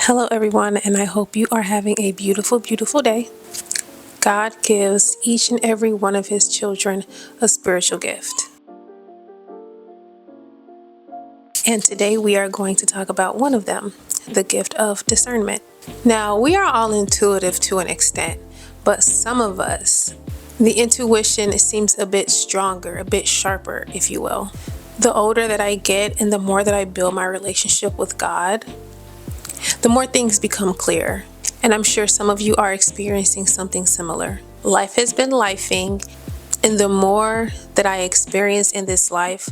Hello everyone, and I hope you are having a beautiful, beautiful day. God gives each and every one of his children a spiritual gift. And today we are going to talk about one of them, the gift of discernment. Now, we are all intuitive to an extent, but some of us, the intuition seems a bit stronger, a bit sharper, if you will. The older that I get and the more that I build my relationship with God, the more things become clear. And I'm sure some of you are experiencing something similar. Life has been lifing, and the more that I experience in this life,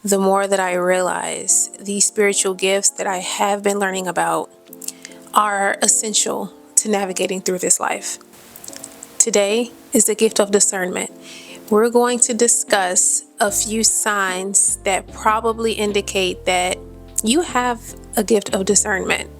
the more that I realize these spiritual gifts that I have been learning about are essential to navigating through this life. Today is the gift of discernment. We're going to discuss a few signs that probably indicate that you have a gift of discernment.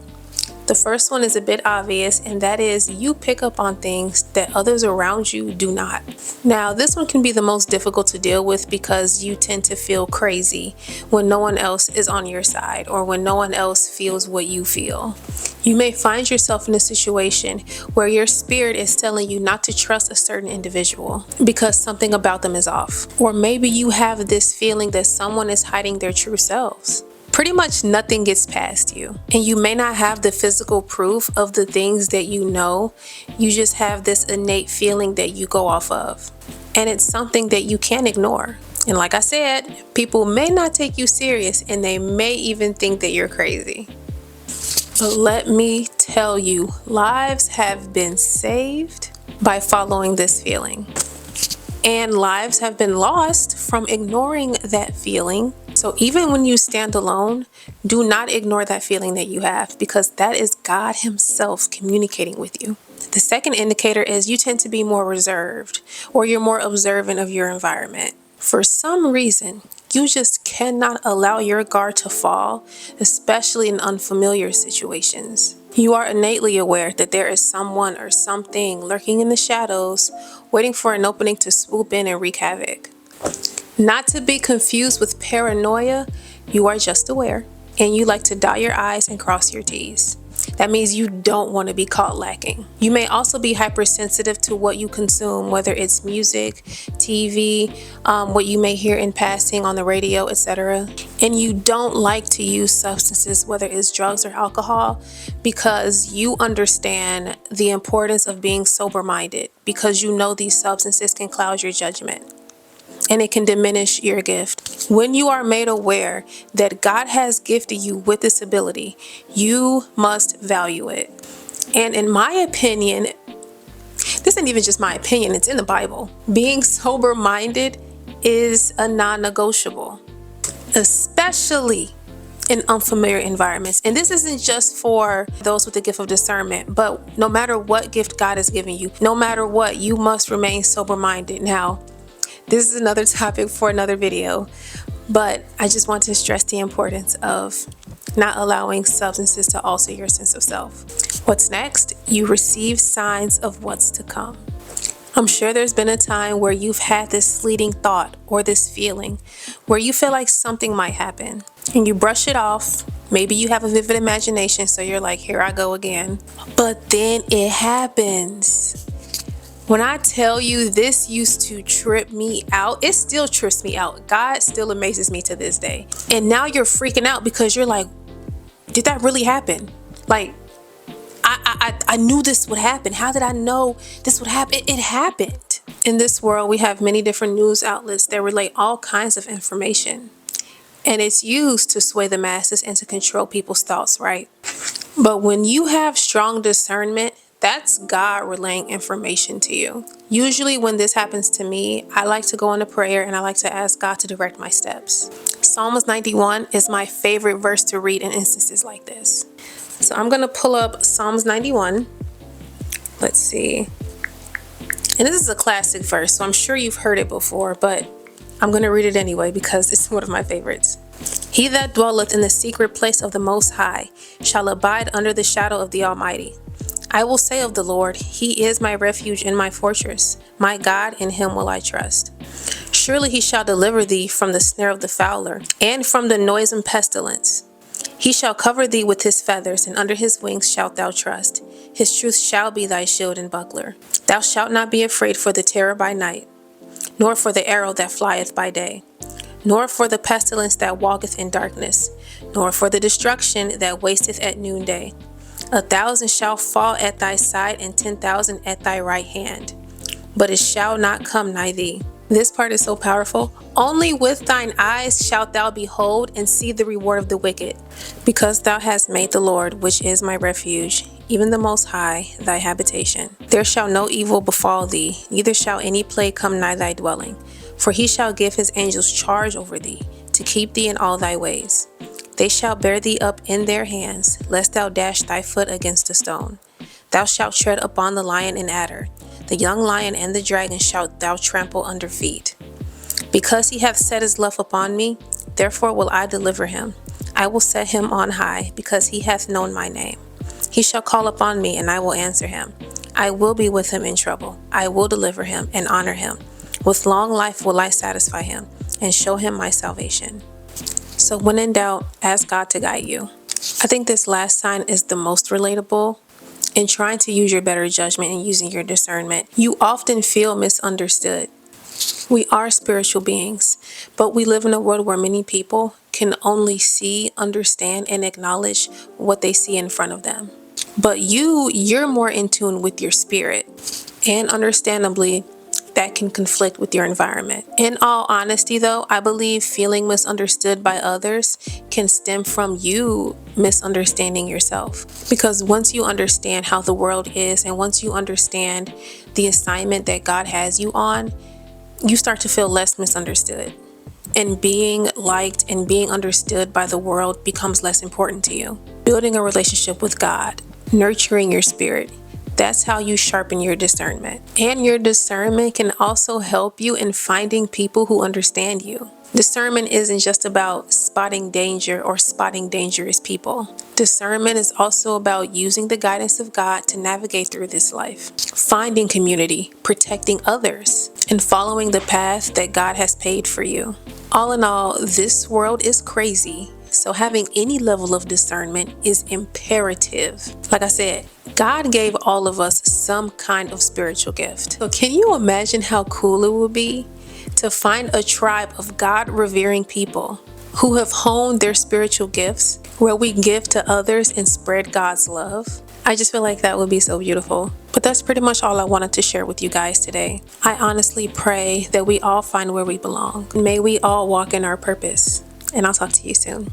The first one is a bit obvious, and that is you pick up on things that others around you do not. Now, this one can be the most difficult to deal with because you tend to feel crazy when no one else is on your side or when no one else feels what you feel. You may find yourself in a situation where your spirit is telling you not to trust a certain individual because something about them is off. Or maybe you have this feeling that someone is hiding their true selves. Pretty much nothing gets past you, and you may not have the physical proof of the things that you know. You just have this innate feeling that you go off of, and it's something that you can't ignore. And like I said, people may not take you serious, and they may even think that you're crazy. But let me tell you, lives have been saved by following this feeling. And lives have been lost from ignoring that feeling. So even when you stand alone, do not ignore that feeling that you have, because that is God himself communicating with you. The second indicator is you tend to be more reserved, or you're more observant of your environment. For some reason, you just cannot allow your guard to fall, especially in unfamiliar situations. You are innately aware that there is someone or something lurking in the shadows, waiting for an opening to swoop in and wreak havoc. Not to be confused with paranoia, you are just aware, and you like to dot your I's and cross your T's. That means you don't want to be caught lacking. You may also be hypersensitive to what you consume, whether it's music, TV, what you may hear in passing on the radio, etc. And you don't like to use substances, whether it's drugs or alcohol, because you understand the importance of being sober-minded, because you know these substances can cloud your judgment and it can diminish your gift. When you are made aware that God has gifted you with this ability, you must value it. And in my opinion, this isn't even just my opinion, it's in the Bible. Being sober-minded is a non-negotiable, especially in unfamiliar environments. And this isn't just for those with the gift of discernment, but no matter what gift God has given you, no matter what, you must remain sober-minded. Now, this is another topic for another video, but I just want to stress the importance of not allowing substances to alter your sense of self. What's next? You receive signs of what's to come. I'm sure there's been a time where you've had this fleeting thought or this feeling where you feel like something might happen and you brush it off. Maybe you have a vivid imagination, so you're like, here I go again. But then it happens. When I tell you this used to trip me out, it still trips me out. God still amazes me to this day. And now you're freaking out because you're like, did that really happen? Like, I knew this would happen. How did I know this would happen? It happened. In this world, we have many different news outlets that relay all kinds of information. And it's used to sway the masses and to control people's thoughts, right? But when you have strong discernment, that's God relaying information to you. Usually when this happens to me, I like to go into prayer and I like to ask God to direct my steps. Psalms 91 is my favorite verse to read in instances like this. So I'm going to pull up Psalms 91. Let's see. And this is a classic verse, so I'm sure you've heard it before, but I'm going to read it anyway because it's one of my favorites. He that dwelleth in the secret place of the Most High shall abide under the shadow of the Almighty. I will say of the Lord, He is my refuge and my fortress. My God, in Him will I trust. Surely He shall deliver thee from the snare of the fowler and from the noisome pestilence. He shall cover thee with his feathers, and under his wings shalt thou trust. His truth shall be thy shield and buckler. Thou shalt not be afraid for the terror by night, nor for the arrow that flieth by day, nor for the pestilence that walketh in darkness, nor for the destruction that wasteth at noonday. 1,000 shall fall at thy side, and 10,000 at thy right hand, but it shall not come nigh thee. This part is so powerful. Only with thine eyes shalt thou behold and see the reward of the wicked, because thou hast made the Lord, which is my refuge, even the Most High, thy habitation. There shall no evil befall thee, neither shall any plague come nigh thy dwelling. For he shall give his angels charge over thee, to keep thee in all thy ways. They shall bear thee up in their hands, lest thou dash thy foot against a stone. Thou shalt tread upon the lion and adder. The young lion and the dragon shalt thou trample under feet. Because he hath set his love upon me, therefore will I deliver him. I will set him on high, because he hath known my name. He shall call upon me, and I will answer him. I will be with him in trouble. I will deliver him and honor him. With long life will I satisfy him, and show him my salvation. So when in doubt, ask God to guide you. I think this last sign is the most relatable. In trying to use your better judgment and using your discernment, you often feel misunderstood. We are spiritual beings, but we live in a world where many people can only see, understand, and acknowledge what they see in front of them. But you're more in tune with your spirit, and understandably, that can conflict with your environment. In all honesty though, I believe feeling misunderstood by others can stem from you misunderstanding yourself. Because once you understand how the world is, and once you understand the assignment that God has you on, you start to feel less misunderstood. And being liked and being understood by the world becomes less important to you. Building a relationship with God, nurturing your spirit, that's how you sharpen your discernment. And your discernment can also help you in finding people who understand you. Discernment isn't just about spotting danger or spotting dangerous people. Discernment is also about using the guidance of God to navigate through this life, finding community, protecting others, and following the path that God has paid for you. All in all, this world is crazy. So having any level of discernment is imperative. Like I said, God gave all of us some kind of spiritual gift. So can you imagine how cool it would be to find a tribe of God-revering people who have honed their spiritual gifts, where we give to others and spread God's love? I just feel like that would be so beautiful. But that's pretty much all I wanted to share with you guys today. I honestly pray that we all find where we belong. May we all walk in our purpose. And I'll talk to you soon.